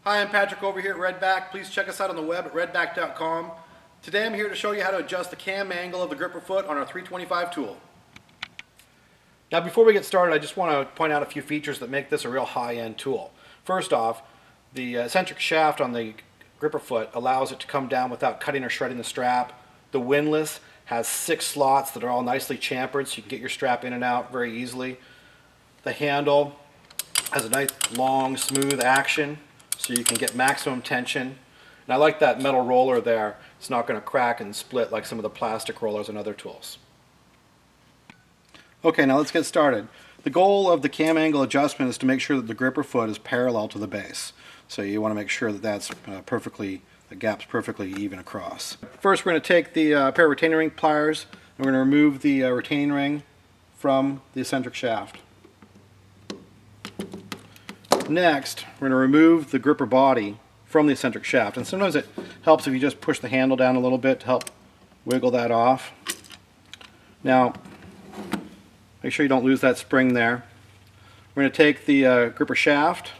Hi, I'm Patrick over here at REDBACK. Please check us out on the web at redback.com. Today I'm here to show you how to adjust the cam angle of the gripper foot on our 325 tool. Now before we get started, I just want to point out a few features that make this a real high-end tool. First off, the eccentric shaft on the gripper foot allows it to come down without cutting or shredding the strap. The windlass has 6 slots that are all nicely chamfered so you can get your strap in and out very easily. The handle has a nice long smooth action so you can get maximum tension. And I like that metal roller there. It's not going to crack and split like some of the plastic rollers and other tools. Okay, now let's get started. The goal of the cam angle adjustment is to make sure that the gripper foot is parallel to the base. So you want to make sure that that's the gap's perfectly even across. First we're going to take the pair of retaining ring pliers and we're going to remove the retaining ring from the eccentric shaft. Next, we're going to remove the gripper body from the eccentric shaft. And sometimes it helps if you just push the handle down a little bit to help wiggle that off. Now, make sure you don't lose that spring there. We're going to take the gripper shaft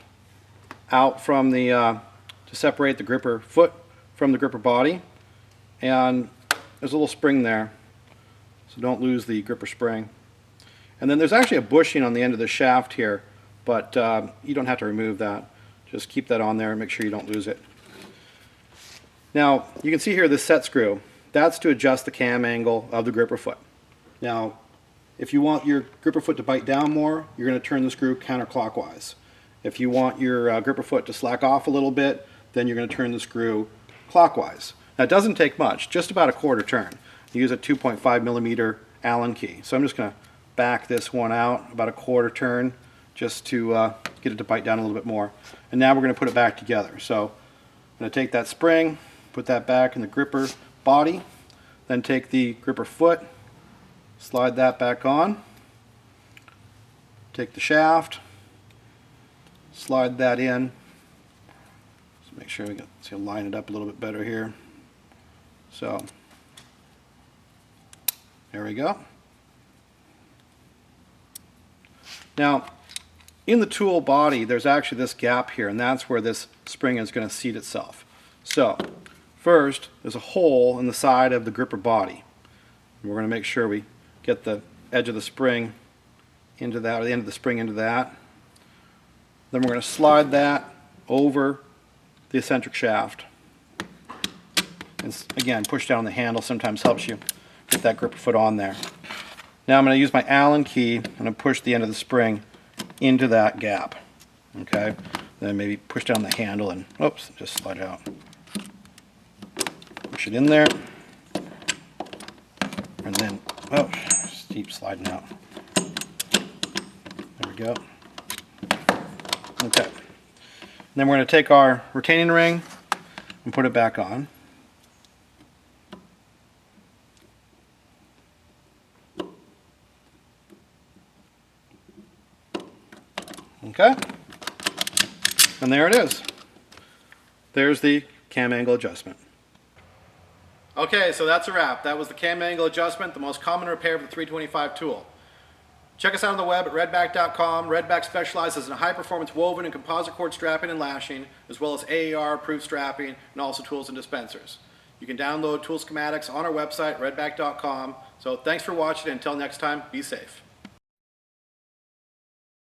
out from the, to separate the gripper foot from the gripper body. And there's a little spring there, so don't lose the gripper spring. And then there's actually a bushing on the end of the shaft here, but you don't have to remove that. Just keep that on there and make sure you don't lose it. Now, you can see here this set screw. That's to adjust the cam angle of the gripper foot. Now, if you want your gripper foot to bite down more, you're going to turn the screw counterclockwise. If you want your gripper foot to slack off a little bit, then you're going to turn the screw clockwise. Now, it doesn't take much, just about a quarter turn. You use a 2.5 millimeter Allen key. So I'm just going to back this one out about a quarter turn, just to get it to bite down a little bit more. And now we're going to put it back together. So I'm going to take that spring, put that back in the gripper body, then take the gripper foot, slide that back on, take the shaft, slide that in. Just make sure we line it up a little bit better here. So there we go. Now, in the tool body, there's actually this gap here, and that's where this spring is going to seat itself. So, first, there's a hole in the side of the gripper body. We're going to make sure we get the edge of the spring into that, or the end of the spring into that. Then we're going to slide that over the eccentric shaft. And again, push down the handle sometimes helps you get that gripper foot on there. Now I'm going to use my Allen key and I'm going to push the end of the spring into that gap. Okay, then maybe push down the handle and oops, just slide it out. Push it in there, and then just keep sliding out. There we go. Okay, and then we're going to take our retaining ring and put it back on. Okay, and there it is. There's the cam angle adjustment. Okay, so that's a wrap. That was the cam angle adjustment, the most common repair of the 325 tool. Check us out on the web at redback.com. REDBACK specializes in high-performance woven and composite cord strapping and lashing, as well as AAR-approved strapping, and also tools and dispensers. You can download tool schematics on our website, redback.com. So thanks for watching, and until next time, be safe.